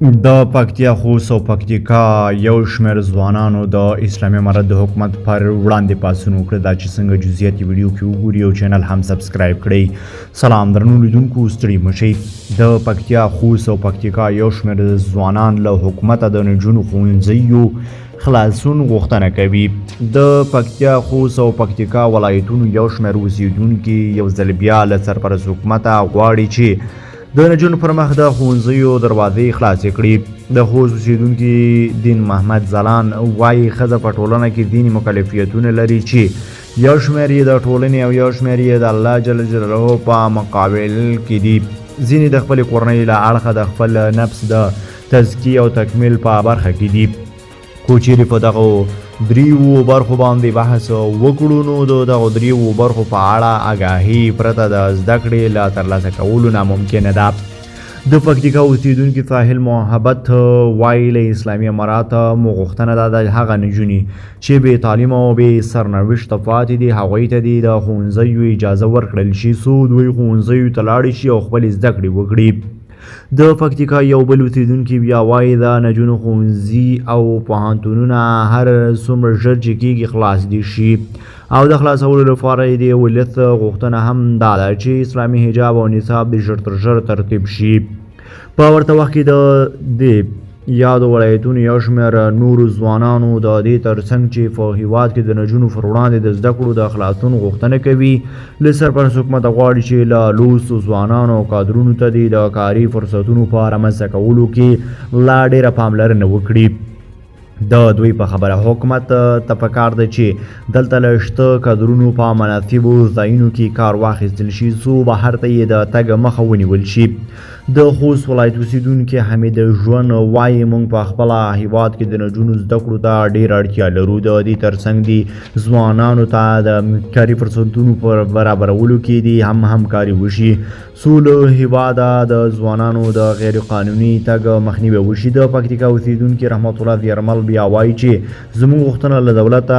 د پکتیا خوست او پکتیکا یو شمېر ځوانانو د اسلامي امارت د حکومت پر وړاندې پاڅون وکړ. دا چې څنګه جزئیات یې ویډیو کې وګورئ او چینل هم سبسکرایب کړئ. سلام درنو لیدونکو، ستړي مشئ. د پکتیا خوست او پکتیکا یو شمېر ځوانان له حکومته د نجونو ښوونځیو خلاصون غوښتنه کوي. د پکتیا خوست او پکتیکا ولایتونو یو شمېر اوسیدونکي یو ځل بیا له سرپرست حکومته غواړي چې د نجونو پر مخ د ښوونځیو دروازې خلاصې کړي. د خوست اوسیدونکي دین محمد ځلان وایي ښځه په ټولنه کې دیني مکلفیتونه لري چې یو شمېر یې د ټولنې او یو شمېر یې د الله جل جلاله په مقابل کې دي. ځینې د خپلې کورنۍ له اړخه د خپل نفس د تزکیې او تکمیل په برخه کې دي. خو چیرې په دغو دریو برخو باندې بحث وکړو نو د دغو دریو برخو په اړه آګاهي پرته د زده کړې له ترلاسه کولو ناممکنه ده. د پکتیکا اوسیدونکي ساحل محبت وایي له اسلامي امارات مو غوښتنه ده د هغه نجونې چې بې تعلیمه او بې سرنوشته پاتې دي هغوی ته دې د ښوونځیو اجازه ورکړل شي څو دوی ښوونځیو ته لاړې شي او خپلې زده کړې وکړي. د پکتیکا یو بل اوسیدونکي بیا وایي د نجونو ښوونځي او پوهنتونونه هر څومره ژر چې کېږي خلاص دي شي او د خلاصولو لپاره یې د ولایت غوښتنه هم دا ده چې اسلامي حجاب او نصاب د ژر تر ژره ترتیب شي. په ورته وخت کې د یادو ولایتونو یو شمېر نورو ځوانانو د دې ترڅنګ چې په هیواد کې د نجونو پر وړاندې د زده کړو د خلاصون غوښتنه کوي له سرپرست حکومته غواړي چې له لوستو ځوانانو او کادرونو ته د کاري فرصتونو په رامنځته کولو کې لا ډېره پاملرنه وکړي. د دوی په خبره حکومت ته پکار ده چې دلته له شته کادرونو په مناسبو ځایونو کې کار واخیستل شي څو بهر ته یې د تګ مخه ونیول شي. د خوست ولایت اوسیدونکي حمید ژوند وایي موږ په خپله هیواد کې د نجونو زده کړو ته ډېره اړتیا لرو. د دې ترڅنګ د ځوانانو ته د کاري فرصتونو پر برابرولو کې د همکاري وشي څو له هیواده د ځوانانو د غیر قانوني تګ مخنیوی وشي. د پکتیکا اوسیدونکي رحمت الله زیرمل بیا وایي چې زموږ غوښتنه له دولته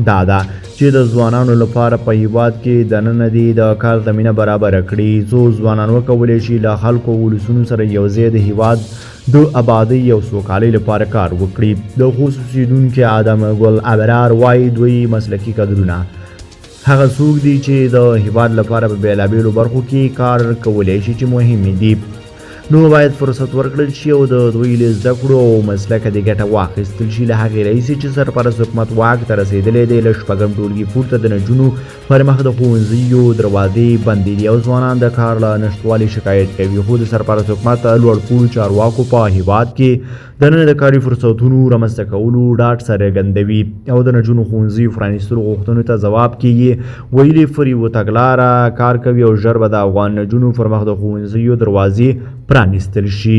دا ده چې د ځوانانو لپاره په هیواد کې دننه د کار زمینه برابره کړي څو ځوانان وکولی شي له خلکو ولسونو سره یوځای د هیواد د آبادۍ او سوکالۍ لپاره کار وکړي. د خوست اوسیدونکي آدم ګل ابرار وایي دوی مسلکي کادرونه هغه څوک دي چې د هیواد لپاره په بېلابېلو برخو کې کار کولی شي چې مهم دي نو باید فرصت ورکړل شي او د دوی له زده کړو او مسلکه د ګټه واخیستل شي. له هغې راهیسې چې سرپرست حکومت واک ته رسېدلی دی له شپږم ټولګي پورته د نجونو پر مخ د ښوونځیو دروازې بندې دي او ځوانان د کار له نشتوالي شکایت کوي. خو د سرپرست حکومت لوړپوړو چارواکو په هیواد کې دننه د کاري فرصتونو رامنځته کولو ډاډ څرګندوي او د نجونو ښوونځیو پرانیستلو غوښتنو ته ځواب کې ویلي پر یوه تګلاره کار کوي او ژر به د افغان نجونو پر مخ د ښوونځیو دروازې پرانیستل شي.